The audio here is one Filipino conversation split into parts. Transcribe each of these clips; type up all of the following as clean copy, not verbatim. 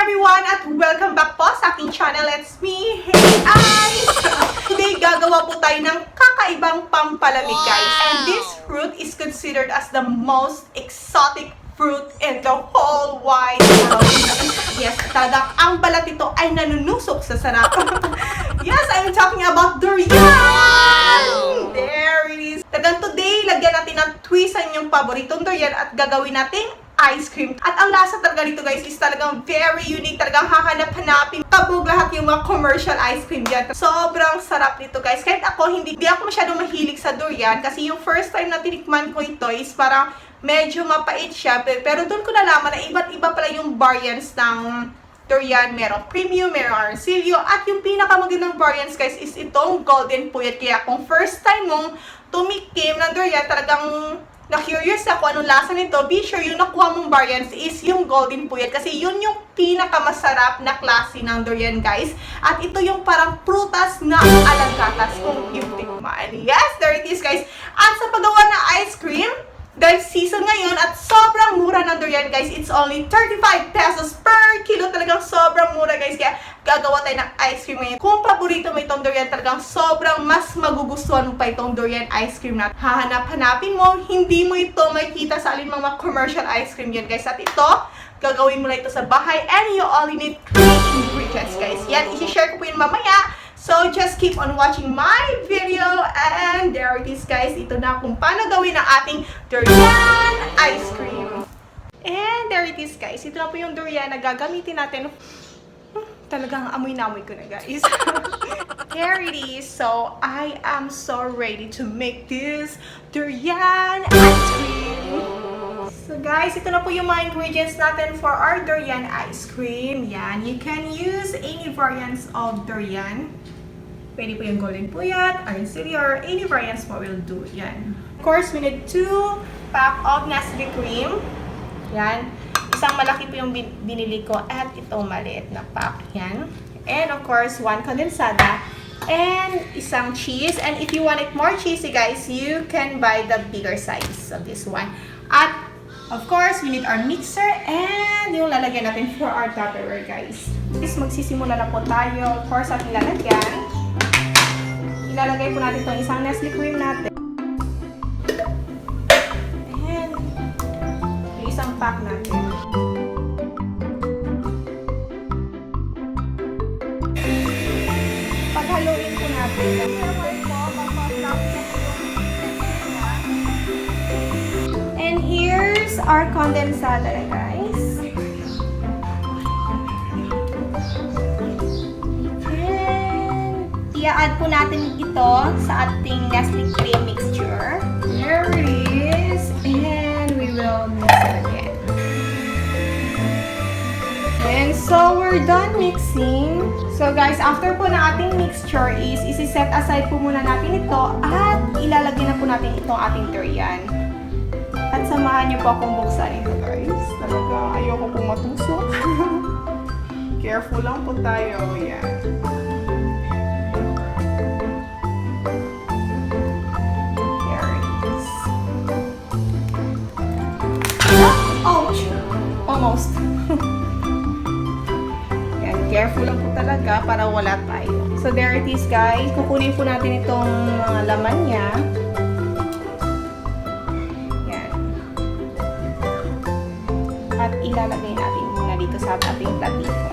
everyone at welcome back po sa aking channel. It's me, Hey Eyes! Today, gagawa po tayo ng kakaibang pampalamig, guys. And this fruit is considered as the most exotic fruit in the whole wide world. Yes, talagang ang balat ito ay nanunusok sa sarap. Yes, I'm talking about durian! There it is. Talagang today, lagyan natin ng twist sa inyong paboritong durian at gagawin nating ice cream. At ang lasa talaga nito, guys, is talagang very unique. Talagang hahanap-hanapin tabog lahat yung mga commercial ice cream dyan. Sobrang sarap nito, guys. Kahit ako, hindi ako masyadong mahilig sa durian kasi yung first time na tinikman ko ito is parang medyo mapait siya. Pero doon ko nalaman na iba't iba pala yung variants ng durian. Merong premium, merong arcilio. At yung pinakamagandang variants, guys, is itong golden puyat. Kaya kung first time mong tumikim ng durian, talagang na-curious ako anong lasa nito, be sure yung nakuha mong variants is yung golden puyat kasi yun yung pinakamasarap na klase ng durian, guys. At ito yung parang prutas na alagatas kung yung tikman. Yes, there it is, guys. At sa paggawa ng ice cream, dahil season ngayon at sobrang mura ng durian, guys, it's only 35 pesos per kilo. Talagang sobrang mura, guys. Kaya gagawa tayo ng ice cream ngayon. Kung paborito mo itong durian, talagang sobrang mas magugustuhan mo pa itong durian ice cream natin. Hahanap-hanapin mo, hindi mo ito makikita sa alin mga commercial ice cream yan, guys. At ito, gagawin mo lang ito sa bahay and you only need 3 ingredients, guys. Yan, isi-share ko po yun mamaya. So, just keep on watching my video. And there it is, guys. Ito na kung paano gawin ang ating durian ice cream. And there it is, guys. Ito na po yung durian na gagamitin natin. Talagang amoy na amoy ko na, guys. There it is. So, I am so ready to make this durian ice cream. So, guys, ito na po yung mga ingredients natin for our durian ice cream. Yan. You can use any variants of durian. Pwede po yung golden puyat, arcilio, or any variants mo will do. Yan. Of course, we need 2 pack of Nestle cream. Yan. Isang malaki po yung binili ko at itong maliit na pack. Yan. And of course, 1 condensada. And isang cheese. And if you want it more cheesy, guys, you can buy the bigger size of this one. At of course, we need our mixer and yung lalagyan natin for our Tupperware, guys. Is magsisimula na po tayo. Of course, ating lalagyan. Ilalagay po natin itong isang Nestle cream natin. And yung isang pack natin. Paghaluin po natin. And here's our condensada, guys. I-add po natin ito sa ating Nestle cream mixture. There it is. And we will mix it again. And so, we're done mixing. So, guys, after po na ating mixture is isi-set aside po muna natin ito at ilalagay na po natin itong ating durian. At samahan niyo po akong buksan ito, guys. Talaga, ayoko po matusok. Careful lang po tayo. Yan. Ouch! Almost. Yan, careful lang po talaga para wala tayo. So, there it is, guys. Kukunin po natin itong mga laman niya. Yan. At ilalagay natin muna dito sa ating platito.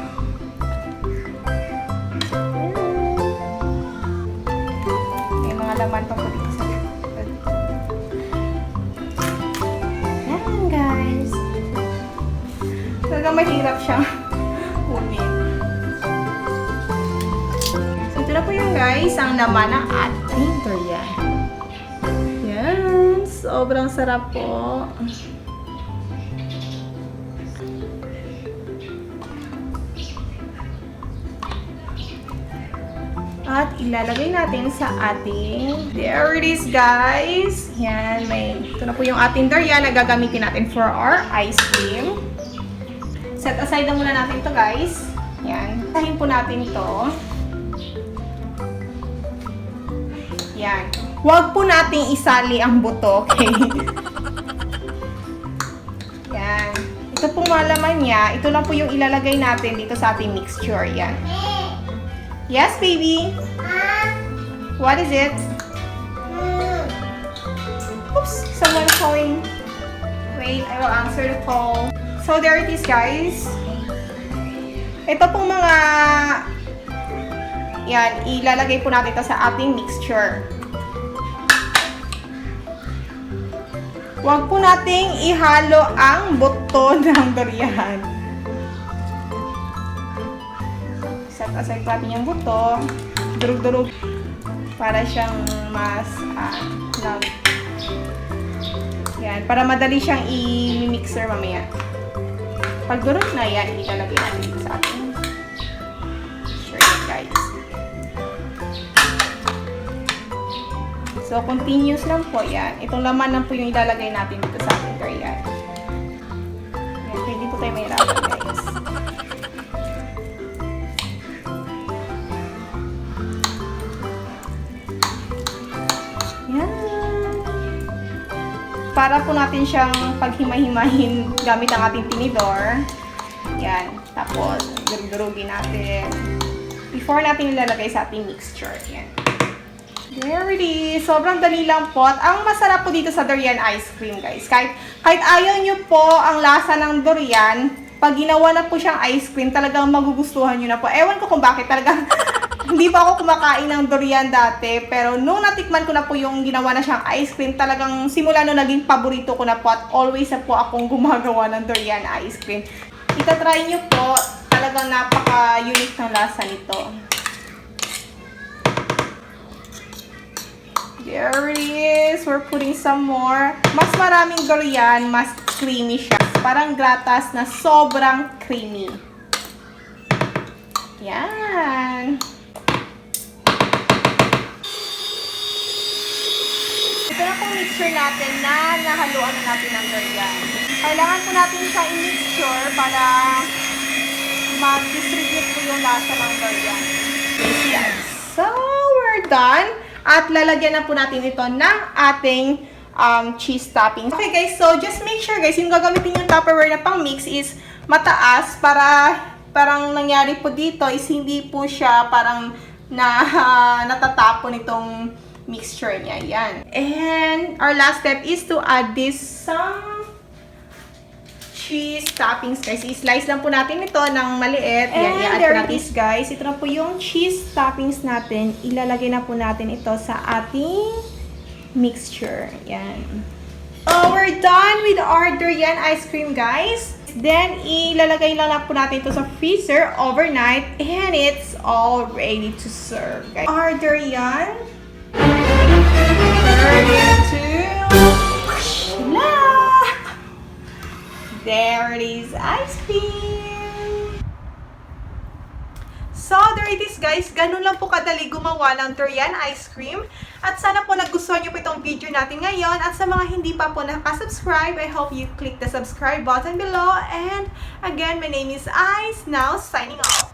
May mga laman pa po dito sa talaga mahirap siyang kunin. So, ito na po yung, guys, ang laman ng ating durian. Yan. Sobrang sarap po. At ilalagay natin sa ating, there it is, guys. Yan. Ito na po yung ating durian na gagamitin natin for our ice cream. Set aside na muna natin to, guys. Yan. Tahin po natin to. Yan. Huwag po nating isali ang buto, okay? Yan. Ito pong malaman niya, ito lang po yung ilalagay natin dito sa ating mixture. Yan. Yes, baby? What is it? Oops, someone's calling. Wait, I will answer the call. So, there it is, guys. Ito pong mga... Yan, ilalagay po natin ito sa ating mixture. Huwag po nating ihalo ang buto ng durian. Set aside po natin yung buto. Durug-durug. Para siyang mas yan, para madali siyang i-mixer mamaya. Pag durog na yan, ilalagay natin dito sa ating mixture, guys. So, continuous lang po yan. Itong laman lang po yung ilalagay natin dito sa ating durian. Yan, hindi po tayo mahirapan, guys. Yan. Para po natin siyang paghimay-himahin gamit ang ating tinidor. Yan. Tapos, durug-durugin natin. Before natin ilalagay sa ating mixture. Yan. There it is. Sobrang dali lang po. At ang masarap po dito sa durian ice cream, guys. Kahit ayaw nyo po ang lasa ng durian, pag ginawa na po siyang ice cream, talagang magugustuhan nyo na po. Ewan ko kung bakit. Talagang hindi pa ako kumakain ng durian dati. Pero nung natikman ko na po yung ginawa na siyang ice cream, talagang simula nung naging paborito ko na po. At always na po akong gumagawa ng durian ice cream. Itatry nyo po. Talagang napaka-unique ng lasa nito. There it is. We're putting some more. Mas maraming durian, mas creamy siya. Parang gratas na sobrang creamy. Yan. Ito na pong mixture natin na nahaluan na natin ng durian. Kailangan po natin siya i-mixture para mag-distribute po yung lasa ng durian. Yes. So, we're done. At lalagyan na po natin ito ng ating cheese topping. Okay guys, so just make sure guys, yung gagamitin yung Tupperware na pang mix is mataas para parang nangyari po dito is hindi po siya parang natatapon itong mixture niya. Yan. And our last step is to add this some cheese toppings, guys. I-slice lang po natin ito ng maliit. Yan, i-add po natin. Guys, ito na po yung cheese toppings natin. Ilalagay na po natin ito sa ating mixture. Yan. Oh, we're done with our durian ice cream, guys. Then, ilalagay lang na po natin ito sa freezer overnight. And it's all ready to serve, guys. Our durian. Ready to... There it is, ice cream! So, there it is guys. Ganun lang po kadali gumawa ng durian ice cream. At sana po nagustuhan nyo po itong video natin ngayon. At sa mga hindi pa po nakasubscribe, I hope you click the subscribe button below. And again, my name is Ice, now signing off.